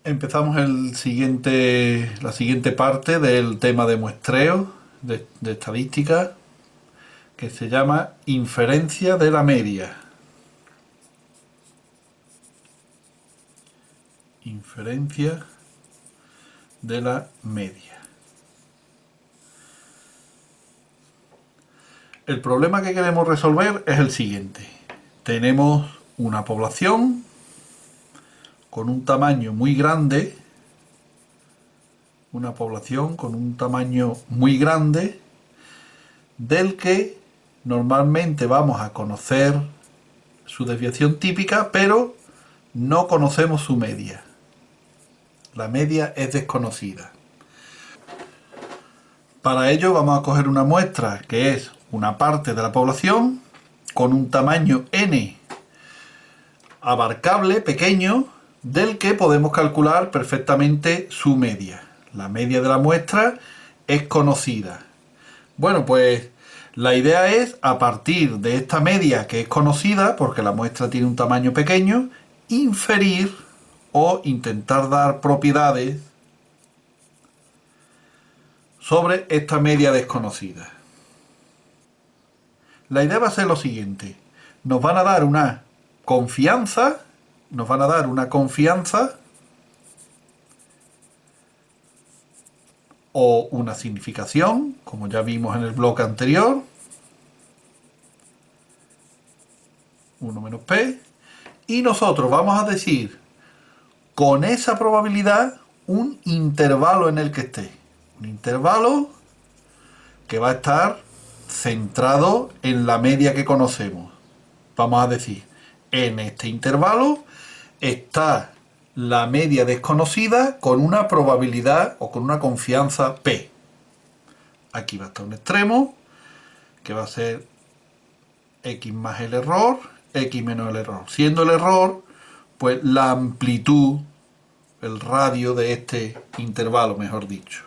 Empezamos la siguiente parte del tema de muestreo de estadística, que se llama inferencia de la media. Inferencia de la media. El problema que queremos resolver es el siguiente. Tenemos una población con un tamaño muy grande, del que normalmente vamos a conocer su desviación típica, pero no conocemos su media. La media es desconocida. Para ello vamos a coger una muestra que es una parte de la población con un tamaño n abarcable, pequeño, del que podemos calcular perfectamente su media. La media de la muestra es conocida. Bueno, pues la idea es, a partir de esta media que es conocida, porque la muestra tiene un tamaño pequeño, inferir o intentar dar propiedades sobre esta media desconocida. La idea va a ser lo siguiente. Nos van a dar una confianza o una significación, como ya vimos en el bloque anterior, 1 menos p, y nosotros vamos a decir con esa probabilidad un intervalo en el que esté. Un intervalo que va a estar centrado en la media que conocemos. Vamos a decir, en este intervalo está la media desconocida con una probabilidad o con una confianza p. Aquí va a estar un extremo que va a ser x más el error, x menos el error. Siendo el error, pues la amplitud, el radio de este intervalo, mejor dicho.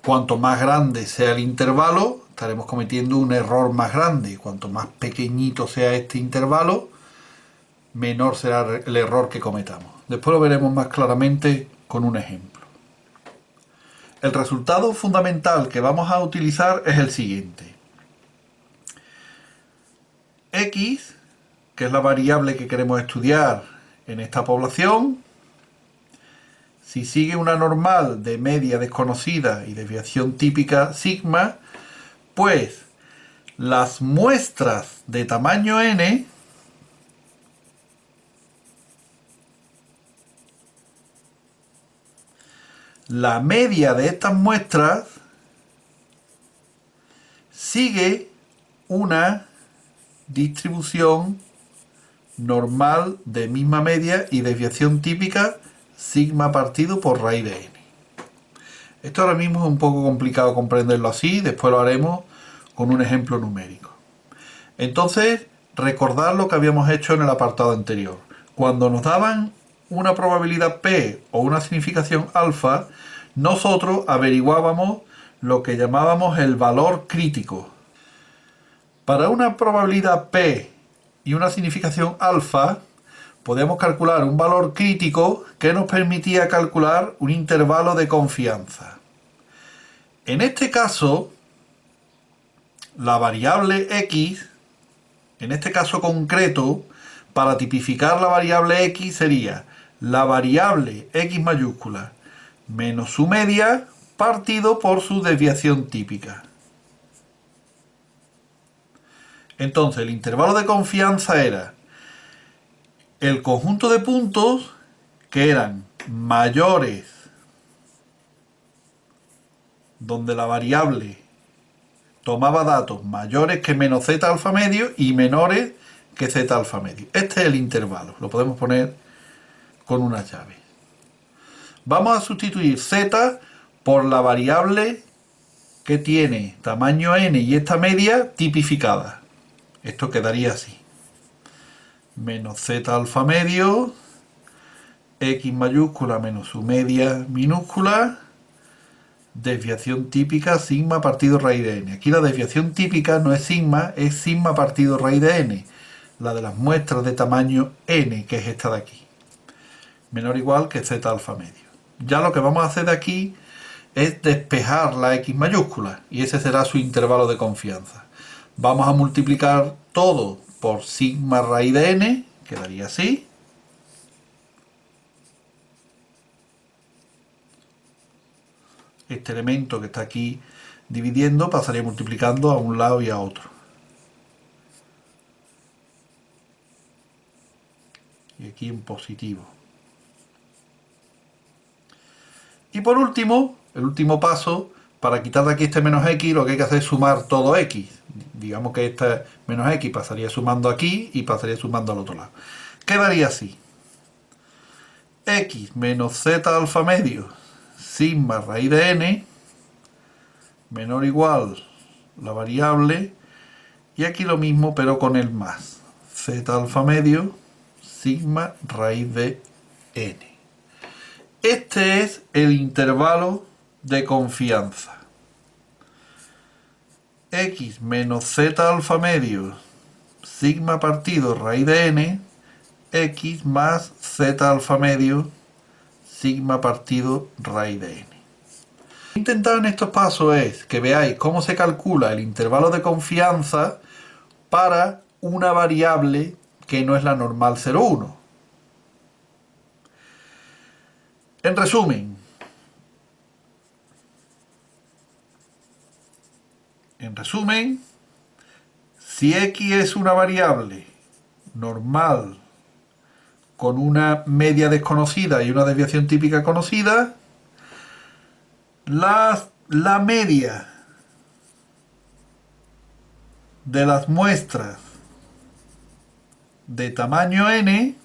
Cuanto más grande sea el intervalo, estaremos cometiendo un error más grande. Cuanto más pequeñito sea este intervalo, menor será el error que cometamos. Después lo veremos más claramente con un ejemplo. El resultado fundamental que vamos a utilizar es el siguiente. X, que es la variable que queremos estudiar en esta población, si sigue una normal de media desconocida y desviación típica sigma, pues las muestras de tamaño n la media de estas muestras sigue una distribución normal de misma media y desviación típica sigma partido por raíz de n. Esto ahora mismo es un poco complicado comprenderlo así, después lo haremos con un ejemplo numérico. Entonces, recordad lo que habíamos hecho en el apartado anterior. Cuando nos daban una probabilidad p o una significación alfa, nosotros averiguábamos lo que llamábamos el valor crítico. Para una probabilidad p y una significación alfa, podíamos calcular un valor crítico que nos permitía calcular un intervalo de confianza. En este caso, la variable x, en este caso concreto, para tipificar la variable x sería la variable x mayúscula menos su media partido por su desviación típica. Entonces, el intervalo de confianza era el conjunto de puntos que eran mayores, donde la variable tomaba datos mayores que menos z alfa medio y menores que z alfa medio. Este es el intervalo, lo podemos poner con una llave. Vamos a sustituir z por la variable que tiene tamaño n y esta media tipificada. Esto quedaría así. Menos z alfa medio, x mayúscula menos su media minúscula, desviación típica sigma partido raíz de n. Aquí la desviación típica no es sigma partido raíz de n, la de las muestras de tamaño n, que es esta de aquí. menor o igual que z alfa medio. Ya lo que vamos a hacer de aquí es despejar la x mayúscula y ese será su intervalo de confianza. Vamos a multiplicar todo por sigma raíz de n, quedaría así. Este elemento que está aquí dividiendo pasaría multiplicando a un lado y a otro. Y aquí en positivo. Y por último, el último paso, para quitar de aquí este menos x, lo que hay que hacer es sumar todo x. Digamos que este menos x pasaría sumando aquí y pasaría sumando al otro lado. Quedaría así. X menos z alfa medio sigma raíz de n menor o igual la variable y aquí lo mismo pero con el más. Z alfa medio sigma raíz de n. Este es el intervalo de confianza. X menos z alfa medio sigma partido raíz de n, x más z alfa medio sigma partido raíz de n. Lo que he intentado en estos pasos es que veáis cómo se calcula el intervalo de confianza para una variable que no es la normal 0,1. En resumen, si x es una variable normal con una media desconocida y una desviación típica conocida, la media de las muestras de tamaño n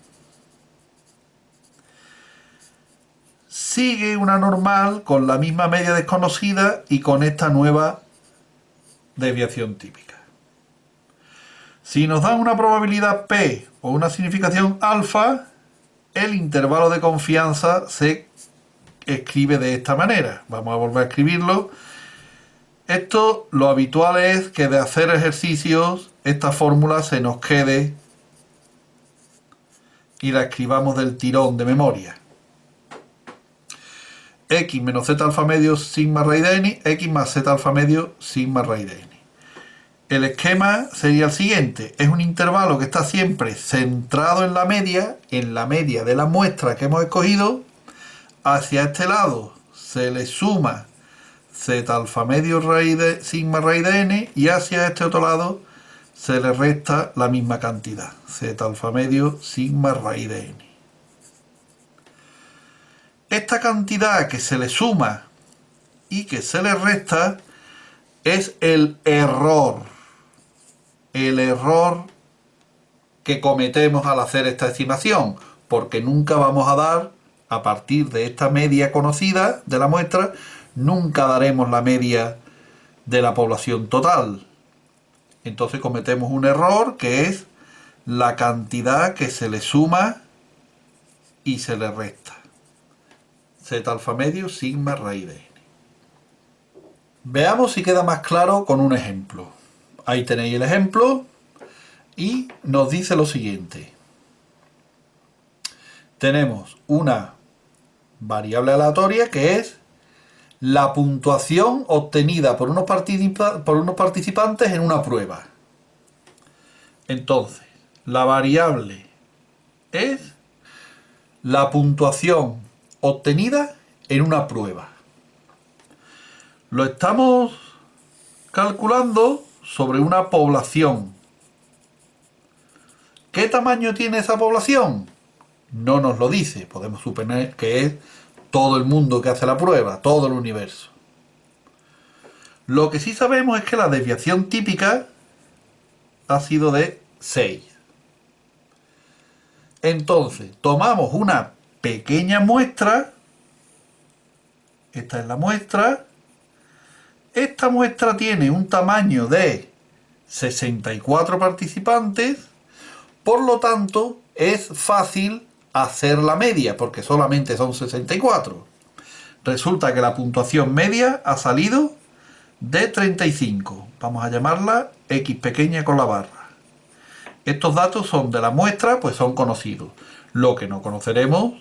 sigue una normal con la misma media desconocida y con esta nueva desviación típica. Si nos dan una probabilidad p o una significación alfa, el intervalo de confianza se escribe de esta manera. Vamos a volver a escribirlo. Esto, lo habitual es que de hacer ejercicios esta fórmula se nos quede y la escribamos del tirón de memoria. X menos z alfa medio sigma raíz de n, x más z alfa medio sigma raíz de n. El esquema sería el siguiente. Es un intervalo que está siempre centrado en la media de la muestra que hemos escogido. Hacia este lado se le suma z alfa medio raíz de sigma raíz de n y hacia este otro lado se le resta la misma cantidad, z alfa medio sigma raíz de n. Esta cantidad que se le suma y que se le resta es el error que cometemos al hacer esta estimación, porque nunca vamos a dar, a partir de esta media conocida de la muestra, nunca daremos la media de la población total. Entonces cometemos un error que es la cantidad que se le suma y se le resta. Z alfa medio sigma raíz de n. Veamos si queda más claro con un ejemplo. Ahí tenéis el ejemplo y nos dice lo siguiente. Tenemos una variable aleatoria que es la puntuación obtenida por unos participantes en una prueba. Entonces, la variable es la puntuación obtenida en una prueba. Lo estamos calculando sobre una población. ¿Qué tamaño tiene esa población? No nos lo dice. Podemos suponer que es todo el mundo que hace la prueba, todo el universo. Lo que sí sabemos es que la desviación típica ha sido de 6. Entonces, tomamos una pequeña muestra. Esta es la muestra. Esta muestra tiene un tamaño de 64 participantes, por lo tanto es fácil hacer la media, porque solamente son 64. Resulta que la puntuación media ha salido de 35. Vamos a llamarla X pequeña con la barra. Estos datos son de la muestra, pues son conocidos. Lo que no conoceremos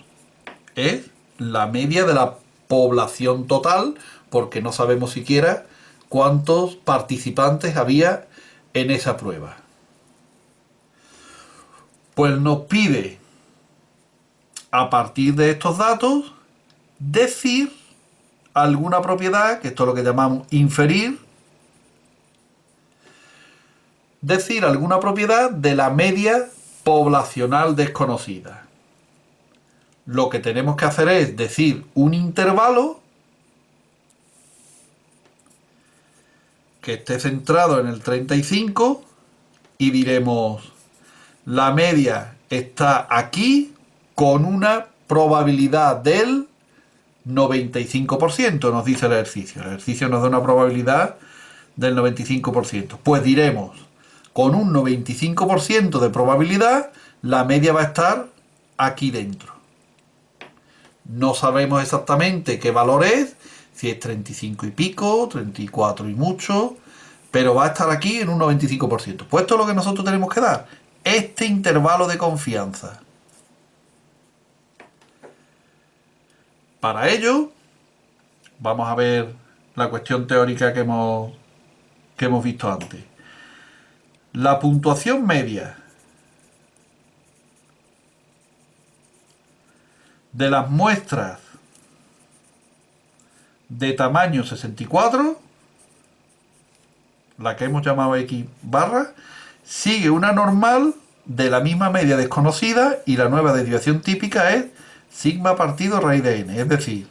es la media de la población total, porque no sabemos siquiera cuántos participantes había en esa prueba. Pues nos pide, a partir de estos datos, decir alguna propiedad, que esto es lo que llamamos inferir, decir alguna propiedad de la media poblacional desconocida. Lo que tenemos que hacer es decir un intervalo que esté centrado en el 35 y diremos la media está aquí con una probabilidad del 95%, nos dice el ejercicio. El ejercicio nos da una probabilidad del 95%. Pues diremos, con un 95% de probabilidad, la media va a estar aquí dentro. No sabemos exactamente qué valor es, si es 35 y pico, 34 y mucho, pero va a estar aquí en un 95%. Pues esto es lo que nosotros tenemos que dar, este intervalo de confianza. Para ello, vamos a ver la cuestión teórica que hemos visto antes. La puntuación media de las muestras de tamaño 64, la que hemos llamado X barra, sigue una normal de la misma media desconocida y la nueva desviación típica es sigma partido raíz de n. Es decir,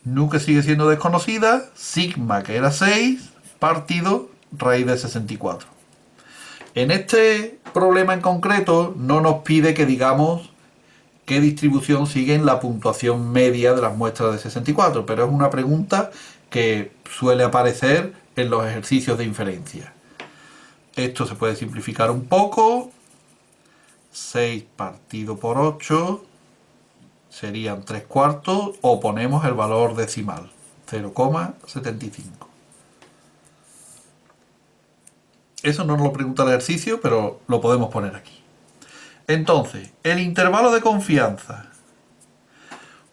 nu que sigue siendo desconocida, sigma que era 6 partido raíz de 64. En este problema en concreto no nos pide que digamos qué distribución sigue en la puntuación media de las muestras de 64, pero es una pregunta que suele aparecer en los ejercicios de inferencia. Esto se puede simplificar un poco. 6 partido por 8 serían 3 cuartos, o ponemos el valor decimal, 0,75. Eso no nos lo pregunta el ejercicio, pero lo podemos poner aquí. Entonces, el intervalo de confianza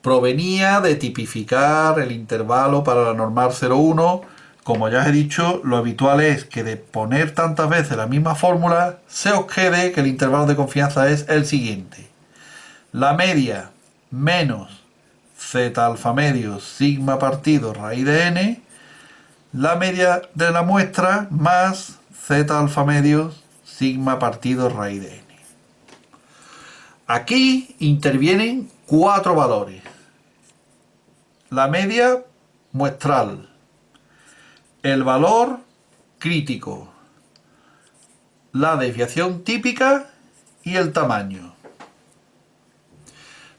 provenía de tipificar el intervalo para la normal 0,1. Como ya os he dicho, lo habitual es que de poner tantas veces la misma fórmula, se os quede que el intervalo de confianza es el siguiente. La media menos z alfa medio sigma partido raíz de n, la media de la muestra más z alfa medio sigma partido raíz de n. Aquí intervienen 4 valores. La media muestral, el valor crítico, la desviación típica y el tamaño.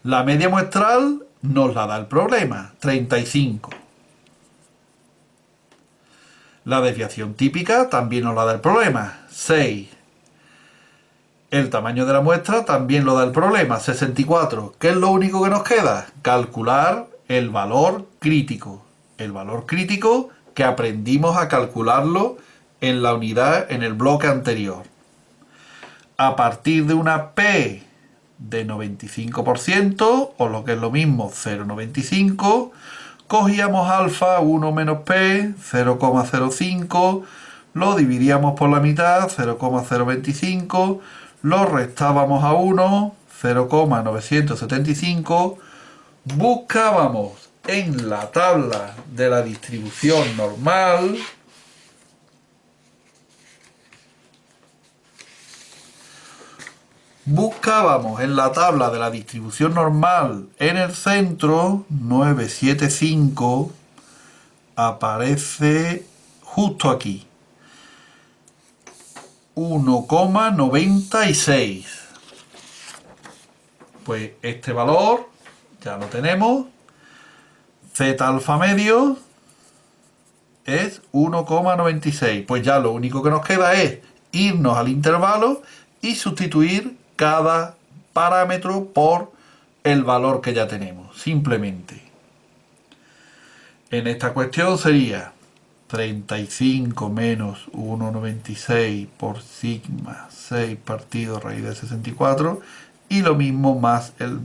La media muestral nos la da el problema, 35. La desviación típica también nos la da el problema, 6. El tamaño de la muestra también lo da el problema, 64. ¿Qué es lo único que nos queda? Calcular el valor crítico. El valor crítico que aprendimos a calcularlo en la unidad, en el bloque anterior. A partir de una P de 95%, o lo que es lo mismo, 0,95, cogíamos alfa 1 menos P, 0,05, lo dividíamos por la mitad, 0,025, lo restábamos a 1, 0,975, buscábamos en la tabla de la distribución normal en el centro, 975 aparece justo aquí, 1,96. Pues este valor ya lo tenemos. Z alfa medio es 1,96. Pues ya lo único que nos queda es irnos al intervalo y sustituir cada parámetro por el valor que ya tenemos, simplemente. En esta cuestión sería 35 menos 1,96 por sigma 6 partido raíz de 64, y lo mismo más el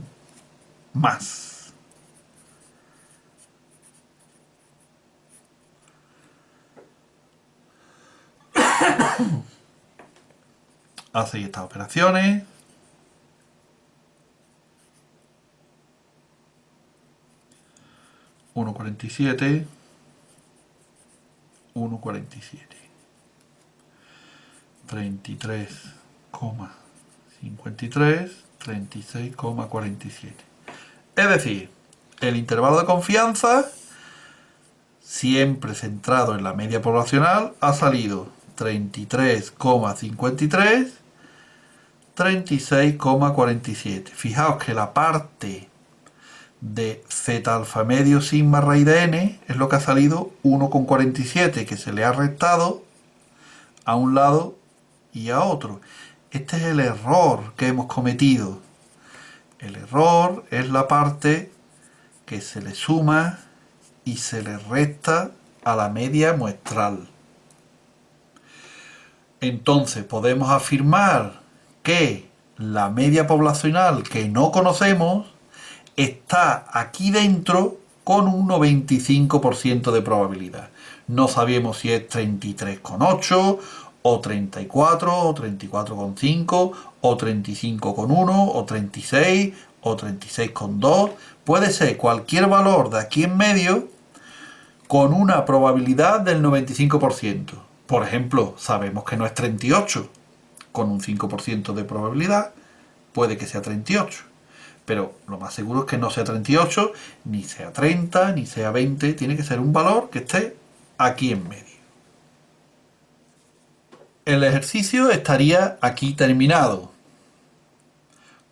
más. Hacéis estas operaciones. $1,47, $1,47, 33,53, 36,47. Es decir, el intervalo de confianza, siempre centrado en la media poblacional, ha salido 33,53, 36,47. Fijaos que la parte de Z alfa medio sigma raíz de n es lo que ha salido 1,47, que se le ha restado a un lado y a otro. Este es el error que hemos cometido. El error es la parte que se le suma y se le resta a la media muestral. Entonces podemos afirmar que la media poblacional que no conocemos está aquí dentro con un 95% de probabilidad. No sabemos si es 33,8 o 34 o 34,5 o 35,1 o 36 o 36,2. Puede ser cualquier valor de aquí en medio con una probabilidad del 95%. Por ejemplo, sabemos que no es 38. Con un 5% de probabilidad puede que sea 38. Pero lo más seguro es que no sea 38, ni sea 30, ni sea 20. Tiene que ser un valor que esté aquí en medio. El ejercicio estaría aquí terminado.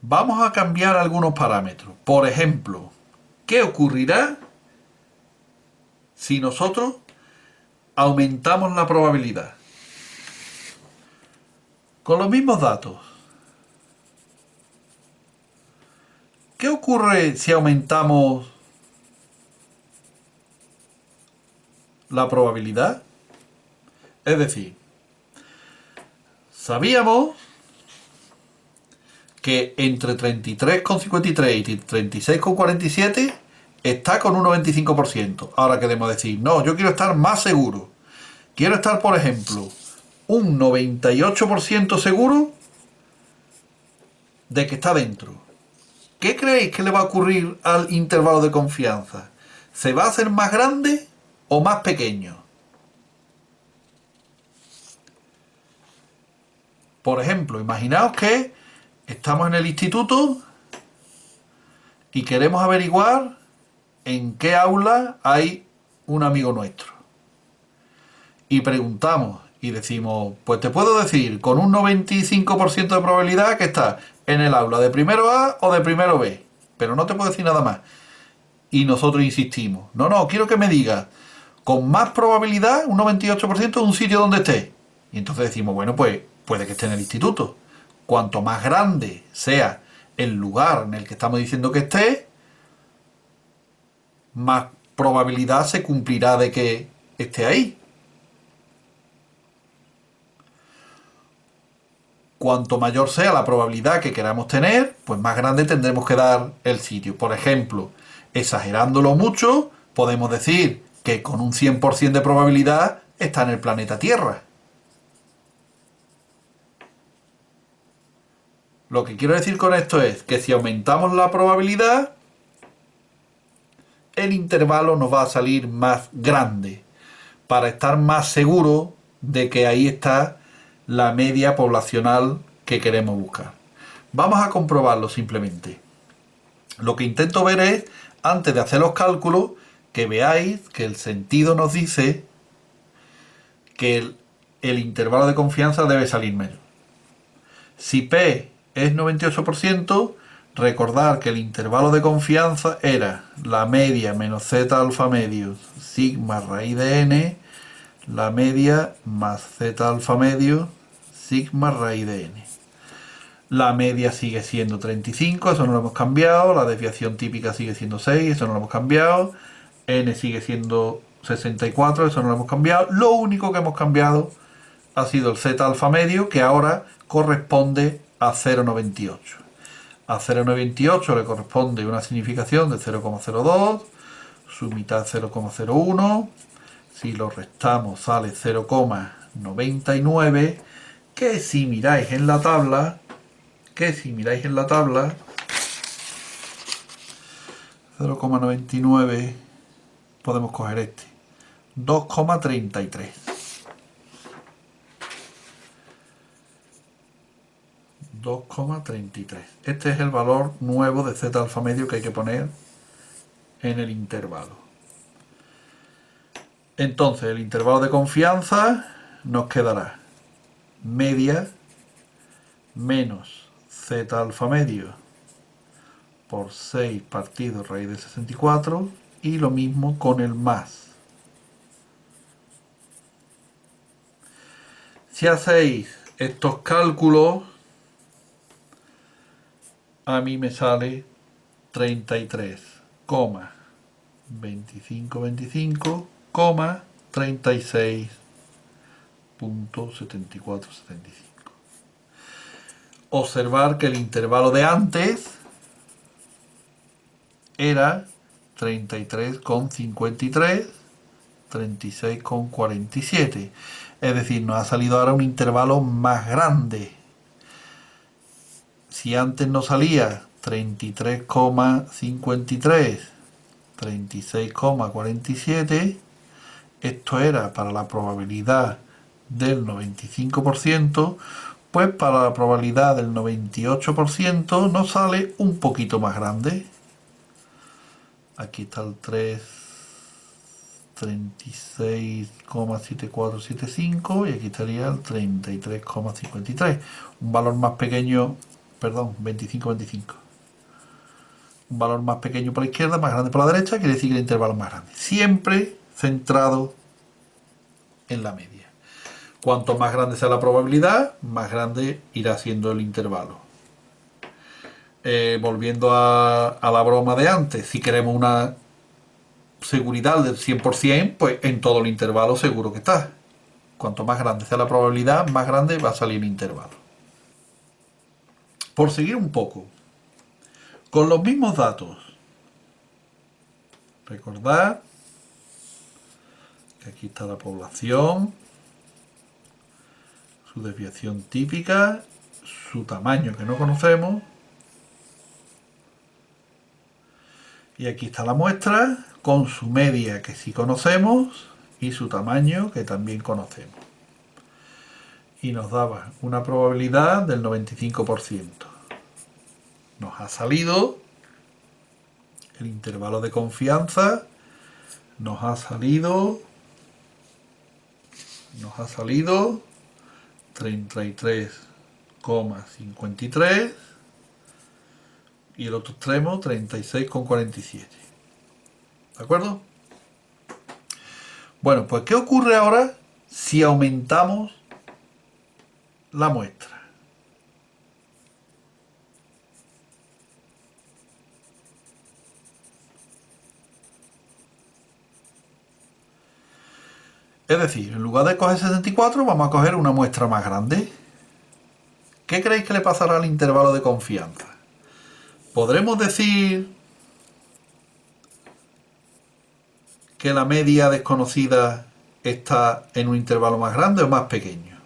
Vamos a cambiar algunos parámetros. Por ejemplo, ¿qué ocurrirá si nosotros aumentamos la probabilidad? Con los mismos datos. ¿Qué ocurre si aumentamos la probabilidad? Es decir, sabíamos que entre 33,53 y 36,47 está con un 95%. Ahora queremos decir, no, yo quiero estar más seguro. Quiero estar, por ejemplo, un 98% seguro de que está dentro. ¿Qué creéis que le va a ocurrir al intervalo de confianza? ¿Se va a hacer más grande o más pequeño? Por ejemplo, imaginaos que estamos en el instituto y queremos averiguar en qué aula hay un amigo nuestro. Y preguntamos y decimos, pues te puedo decir con un 95% de probabilidad que está en el aula de primero A o de primero B, pero no te puedo decir nada más. Y nosotros insistimos, no, quiero que me digas con más probabilidad, un 98%, un sitio donde esté. Y entonces decimos, bueno, pues puede que esté en el instituto. Cuanto más grande sea el lugar en el que estamos diciendo que esté, más probabilidad se cumplirá de que esté ahí. Cuanto mayor sea la probabilidad que queramos tener, pues más grande tendremos que dar el sitio. Por ejemplo, exagerándolo mucho, podemos decir que con un 100% de probabilidad está en el planeta Tierra. Lo que quiero decir con esto es que si aumentamos la probabilidad, el intervalo nos va a salir más grande para estar más seguro de que ahí está la media poblacional que queremos buscar. Vamos a comprobarlo simplemente. Lo que intento ver es, antes de hacer los cálculos, que veáis que el sentido nos dice que el intervalo de confianza debe salir menos. Si P es 98%, recordar que el intervalo de confianza era la media menos Z alfa medio sigma raíz de n, la media más Z alfa medio sigma raíz de n. La media sigue siendo 35, eso no lo hemos cambiado. La desviación típica sigue siendo 6, eso no lo hemos cambiado. N sigue siendo 64, eso no lo hemos cambiado. Lo único que hemos cambiado ha sido el Z alfa medio, que ahora corresponde a 0,98. A 0,98 le corresponde una significación de 0,02, su mitad 0,01. Si lo restamos sale 0,99, que si miráis en la tabla, 0,99 podemos coger este, 2,33. 2,33. Este es el valor nuevo de z alfa medio que hay que poner en el intervalo. Entonces el intervalo de confianza nos quedará media menos z alfa medio por 6 partido raíz de 64 y lo mismo con el más. Si hacéis estos cálculos, a mí me sale 33,2525, 36,7475. Observar que el intervalo de antes era 33,53, 36,47. Es decir, nos ha salido ahora un intervalo más grande. Si antes nos salía 33,53, 36,47, esto era para la probabilidad del 95%, pues para la probabilidad del 98% nos sale un poquito más grande. Aquí está el 36,7475 y aquí estaría el 33,53. Un valor más pequeño, perdón, 25,25. Un valor más pequeño por la izquierda, más grande por la derecha, quiere decir que el intervalo es más grande. Siempre centrado en la media. Cuanto más grande sea la probabilidad, más grande irá siendo el intervalo. Volviendo a la broma de antes, si queremos una seguridad del 100%, pues en todo el intervalo seguro que está. Cuanto más grande sea la probabilidad, más grande va a salir el intervalo. Por seguir un poco, con los mismos datos, recordad que aquí está la población, su desviación típica, su tamaño que no conocemos, y aquí está la muestra con su media que sí conocemos y su tamaño que también conocemos. Y nos daba una probabilidad del 95%. Nos ha salido el intervalo de confianza, nos ha salido 33,53 y el otro extremo 36,47. ¿De acuerdo? Bueno, pues ¿qué ocurre ahora si aumentamos la muestra? Es decir, en lugar de coger 64, vamos a coger una muestra más grande. ¿Qué creéis que le pasará al intervalo de confianza? ¿Podremos decir que la media desconocida está en un intervalo más grande o más pequeño?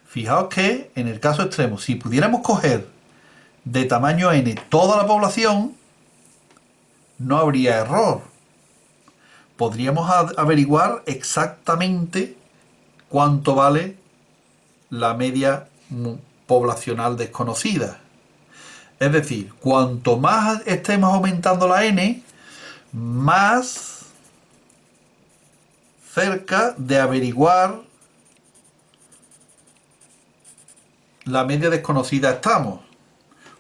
Fijaos que en el caso extremo, si pudiéramos coger de tamaño n toda la población, no habría error. Podríamos averiguar exactamente cuánto vale la media poblacional desconocida. Es decir, cuanto más estemos aumentando la n, más cerca de averiguar la media desconocida estamos.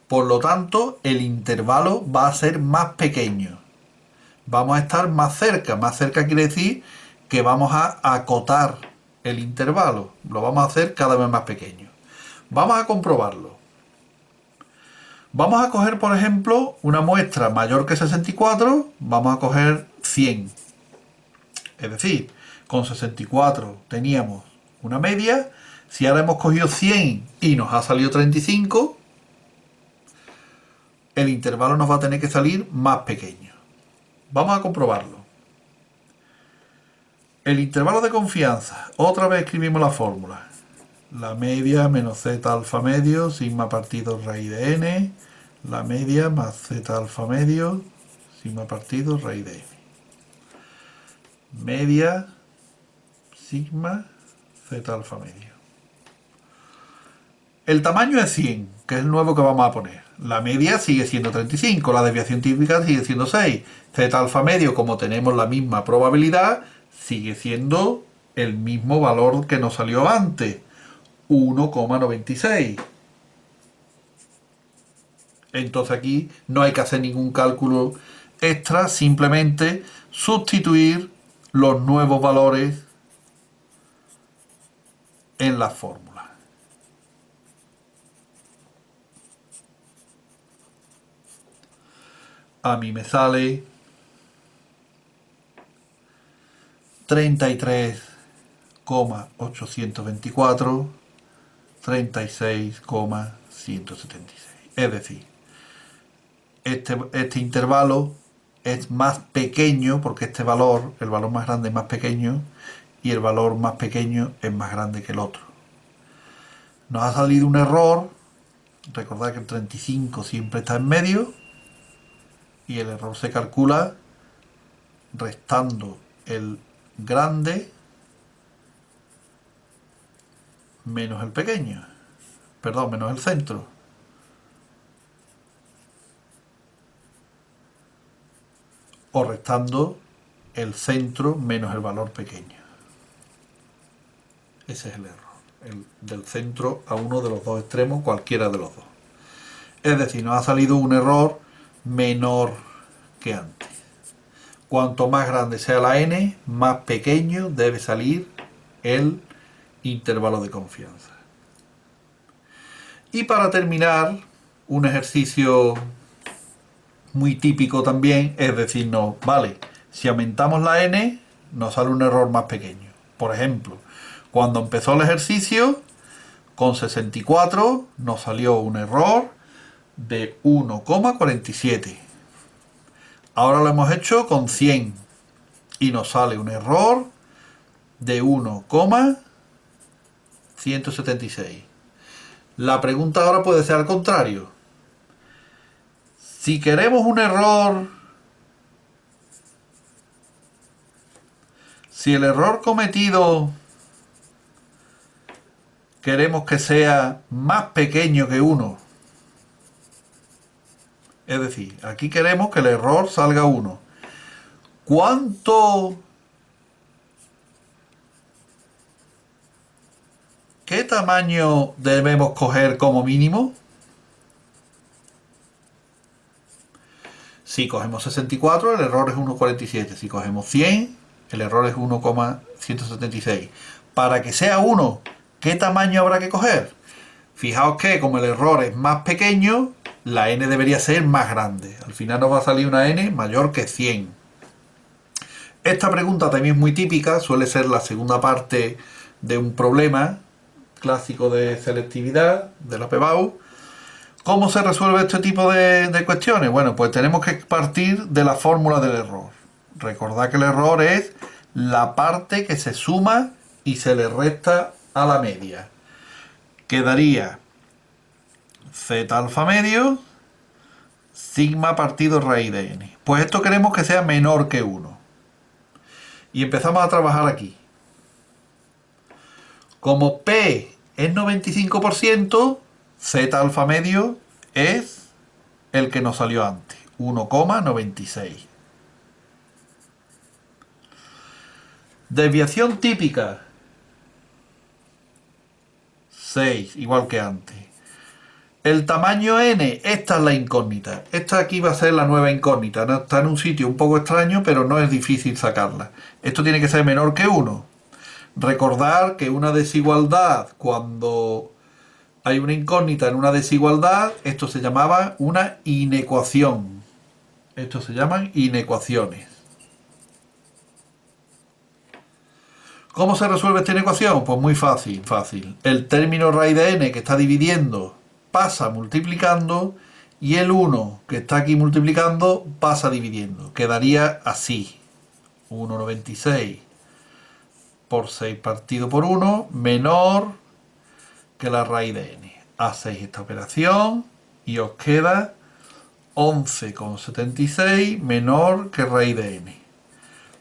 Por lo tanto, el intervalo va a ser más pequeño. Vamos a estar más cerca. Más cerca quiere decir que vamos a acotar el intervalo. Lo vamos a hacer cada vez más pequeño. Vamos a comprobarlo. Vamos a coger, por ejemplo, una muestra mayor que 64. Vamos a coger 100. Es decir, con 64 teníamos una media. Si ahora hemos cogido 100 y nos ha salido 35, el intervalo nos va a tener que salir más pequeño. Vamos a comprobarlo. El intervalo de confianza, otra vez escribimos la fórmula. La media menos z alfa medio, sigma partido raíz de n, la media más z alfa medio, sigma partido raíz de n. Media, sigma, z alfa medio. El tamaño es 100, que es el nuevo que vamos a poner. La media sigue siendo 35, la desviación típica sigue siendo 6. Z alfa medio, como tenemos la misma probabilidad, sigue siendo el mismo valor que nos salió antes, 1,96. Entonces aquí no hay que hacer ningún cálculo extra, simplemente sustituir los nuevos valores en la fórmula. A mí me sale 33,824, 36,176. Es decir, este intervalo es más pequeño porque este valor, el valor más grande es más pequeño y el valor más pequeño es más grande que el otro. Nos ha salido un error. Recordad que el 35 siempre está en medio y el error se calcula restando el grande menos el pequeño, perdón, menos el centro. O restando el centro menos el valor pequeño. Ese es el error. El del centro a uno de los dos extremos, cualquiera de los dos. Es decir, nos ha salido un error menor que antes. Cuanto más grande sea la n, más pequeño debe salir el intervalo de confianza. Y para terminar, un ejercicio muy típico también es decirnos, vale, si aumentamos la n, nos sale un error más pequeño. Por ejemplo, cuando empezó el ejercicio, con 64 nos salió un error de 1,47. Ahora lo hemos hecho con 100 y nos sale un error de 1,176. La pregunta ahora puede ser al contrario. Si queremos un error, si el error cometido queremos que sea más pequeño que 1, es decir, aquí queremos que el error salga 1. ¿Qué tamaño debemos coger como mínimo? Si cogemos 64, el error es 1,47. Si cogemos 100, el error es 1,176. Para que sea 1, ¿qué tamaño habrá que coger? Fijaos que como el error es más pequeño, la n debería ser más grande. Al final nos va a salir una n mayor que 100. Esta pregunta también es muy típica, suele ser la segunda parte de un problema clásico de selectividad de la PBAU. ¿Cómo se resuelve este tipo de cuestiones? Bueno, pues tenemos que partir de la fórmula del error. Recordad que el error es la parte que se suma y se le resta a la media. Quedaría z alfa medio, sigma partido raíz de n. Pues esto queremos que sea menor que 1. Y empezamos a trabajar aquí. Como P es 95%, z alfa medio es el que nos salió antes, 1,96. Desviación típica, 6, igual que antes. El tamaño n, esta es la incógnita. Esta aquí va a ser la nueva incógnita. Está en un sitio un poco extraño, pero no es difícil sacarla. Esto tiene que ser menor que 1. Recordar que una desigualdad, cuando hay una incógnita en una desigualdad, esto se llamaba una inecuación. Esto se llaman inecuaciones. ¿Cómo se resuelve esta inecuación? Pues muy fácil. El término raíz de n que está dividiendo pasa multiplicando y el 1 que está aquí multiplicando pasa dividiendo. Quedaría así. 1,96 por 6 partido por 1 menor que la raíz de n. Hacéis esta operación y os queda 11,76 menor que raíz de n.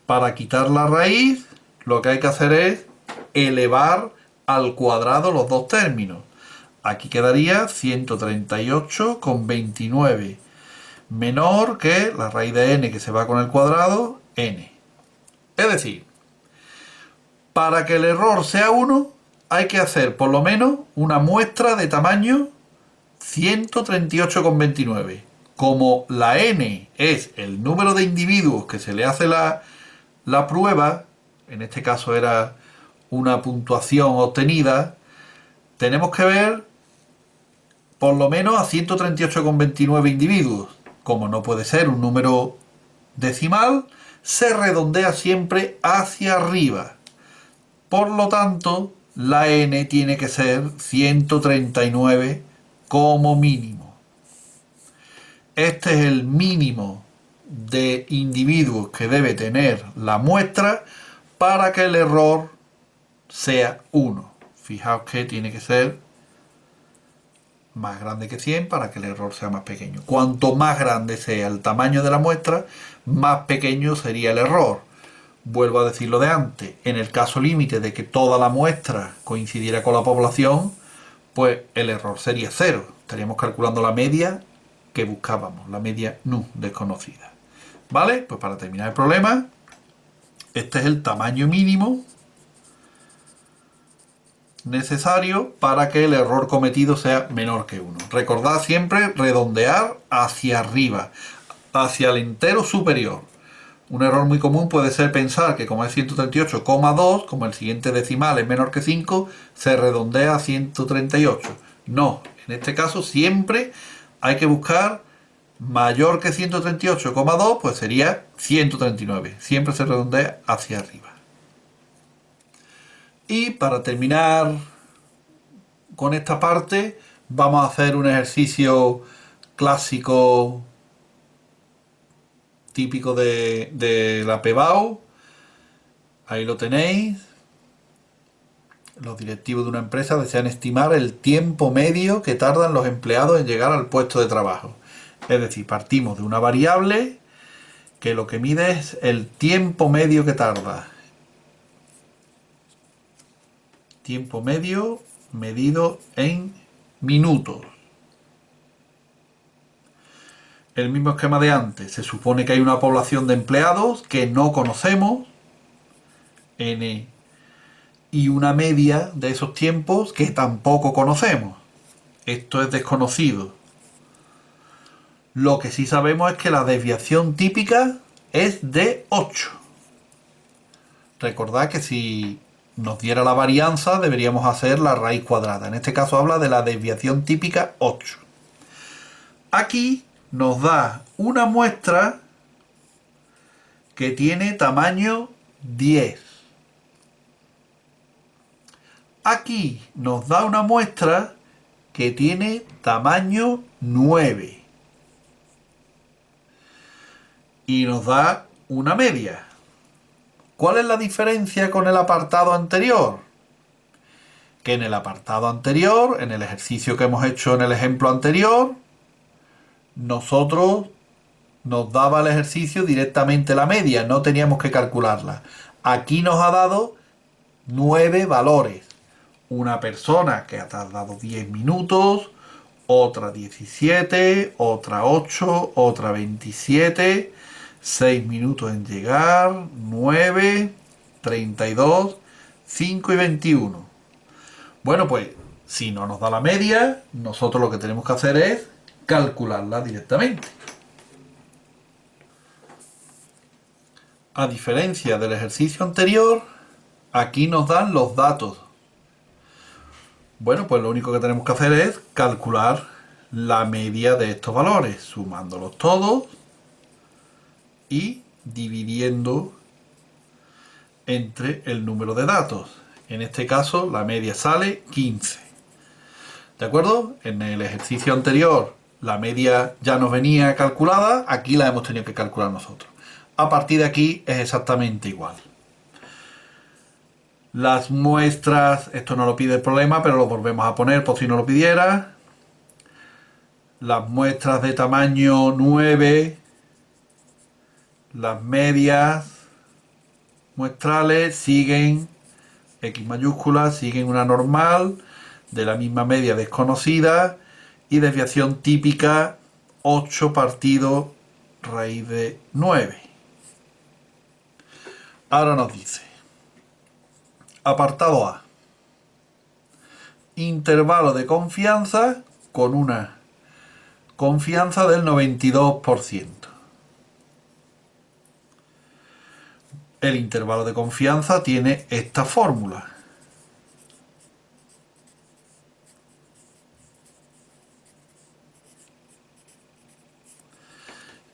Para quitar la raíz, lo que hay que hacer es elevar al cuadrado los dos términos. Aquí quedaría 138,29 menor que la raíz de n que se va con el cuadrado, n. Es decir, para que el error sea 1, hay que hacer por lo menos una muestra de tamaño 138,29. Como la n es el número de individuos que se le hace la prueba, en este caso era una puntuación obtenida, tenemos que ver por lo menos a 138,29 individuos. Como no puede ser un número decimal, se redondea siempre hacia arriba. Por lo tanto, la n tiene que ser 139 como mínimo. Este es el mínimo de individuos que debe tener la muestra para que el error sea 1. Fijaos que tiene que ser más grande que 100 para que el error sea más pequeño. Cuanto más grande sea el tamaño de la muestra, más pequeño sería el error. Vuelvo a decir lo de antes, en el caso límite de que toda la muestra coincidiera con la población, pues el error sería 0. Estaríamos calculando la media que buscábamos, la media desconocida. ¿Vale? Pues para terminar el problema, este es el tamaño mínimo necesario para que el error cometido sea menor que 1. Recordad siempre redondear hacia arriba, hacia el entero superior. Un error muy común puede ser pensar que como es 138,2, como el siguiente decimal es menor que 5, se redondea a 138. No, en este caso siempre hay que buscar mayor que 138,2, pues sería 139. Siempre se redondea hacia arriba. Y para terminar con esta parte, vamos a hacer un ejercicio clásico típico de la PBAU. Ahí lo tenéis. Los directivos de una empresa desean estimar el tiempo medio que tardan los empleados en llegar al puesto de trabajo. Es decir, partimos de una variable que lo que mide es el tiempo medio que tarda. Tiempo medio medido en minutos. El mismo esquema de antes. Se supone que hay una población de empleados que no conocemos, n, y una media de esos tiempos que tampoco conocemos. Esto es desconocido. Lo que sí sabemos es que la desviación típica es de 8. Recordad que si nos diera la varianza deberíamos hacer la raíz cuadrada. En este caso habla de la desviación típica 8. Aquí nos da una muestra que tiene tamaño 10. Aquí nos da una muestra que tiene tamaño 9. Y nos da una media. ¿Cuál es la diferencia con el apartado anterior? Que en el apartado anterior, en el ejercicio que hemos hecho en el ejemplo anterior, nosotros nos daba el ejercicio directamente la media, no teníamos que calcularla. Aquí nos ha dado 9 valores. Una persona que ha tardado 10 minutos, otra 17, otra 8, otra 27, 6 minutos en llegar, 9, 32, 5 y 21. Bueno, pues si no nos da la media, nosotros lo que tenemos que hacer es calcularla directamente. A diferencia del ejercicio anterior, aquí nos dan los datos. Bueno, pues lo único que tenemos que hacer es calcular la media de estos valores, sumándolos todos y dividiendo entre el número de datos. En este caso, la media sale 15. ¿De acuerdo? En el ejercicio anterior, La media ya nos venía calculada, aquí la hemos tenido que calcular nosotros. A partir de aquí es exactamente igual. Las muestras, esto no lo pide el problema, pero lo volvemos a poner por si no lo pidiera. Las muestras de tamaño 9, las medias muestrales siguen X mayúscula, siguen una normal de la misma media desconocida y desviación típica 8 partido raíz de 9. Ahora nos dice, apartado A, intervalo de confianza con una confianza del 92%. El intervalo de confianza tiene esta fórmula.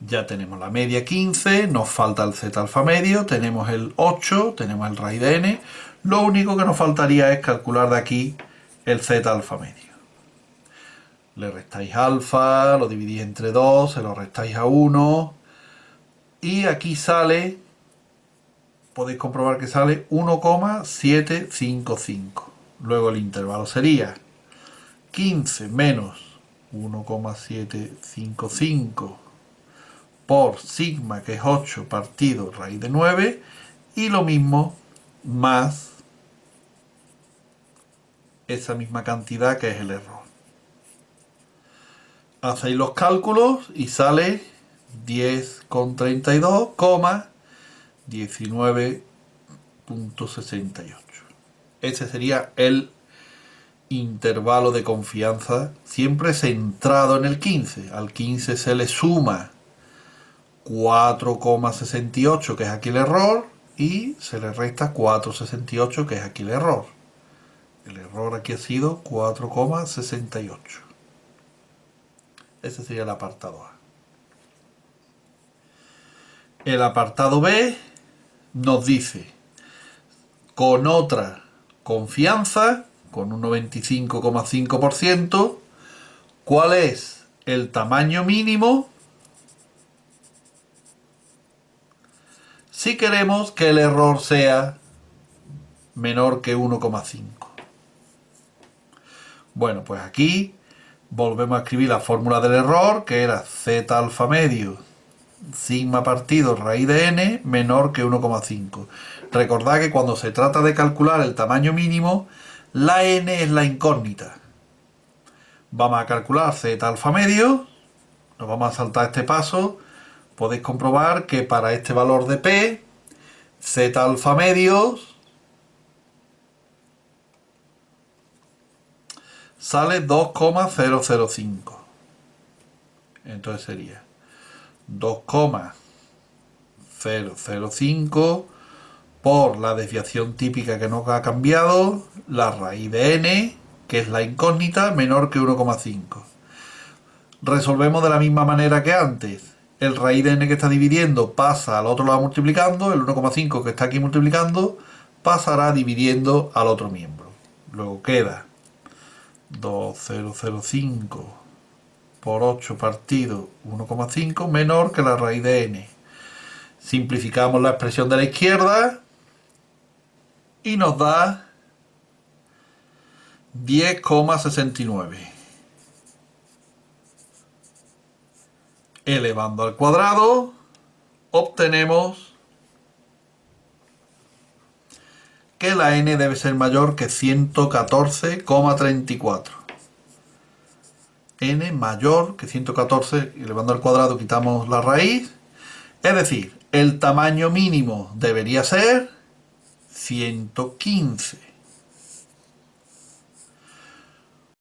Ya tenemos la media 15, nos falta el z alfa medio, tenemos el 8, tenemos el raíz de n. Lo único que nos faltaría es calcular de aquí el z alfa medio. Le restáis alfa, lo dividís entre 2, se lo restáis a 1 y aquí sale, podéis comprobar que sale 1,755. Luego el intervalo sería 15 menos 1,755 por sigma, que es 8 partido raíz de 9, y lo mismo más esa misma cantidad que es el error. Hacéis los cálculos y sale 10,32, 19,68. Ese sería el intervalo de confianza, siempre centrado en el 15. Al 15 se le suma 4,68, que es aquí el error, y se le resta 4,68, que es aquí el error. El error aquí ha sido 4,68. Ese sería el apartado A. El apartado B nos dice, con otra confianza, con un 95,5%, ¿cuál es el tamaño mínimo si queremos que el error sea menor que 1,5? Bueno, pues aquí volvemos a escribir la fórmula del error, que era z alfa medio sigma partido raíz de n menor que 1,5. Recordad que cuando se trata de calcular el tamaño mínimo, la n es la incógnita. Vamos a calcular z alfa medio, nos vamos a saltar este paso. Podéis comprobar que para este valor de p, z alfa medio sale 2,005. Entonces sería 2,005 por la desviación típica que no ha cambiado, la raíz de n, que es la incógnita, menor que 1,5. Resolvemos de la misma manera que antes. El raíz de n que está dividiendo pasa al otro lado multiplicando, el 1,5 que está aquí multiplicando pasará dividiendo al otro miembro. Luego queda 2,005 por 8 partido 1,5 menor que la raíz de n. Simplificamos la expresión de la izquierda y nos da 10,69. Elevando al cuadrado, obtenemos que la n debe ser mayor que 114,34. N mayor que 114, elevando al cuadrado quitamos la raíz. Es decir, el tamaño mínimo debería ser 115.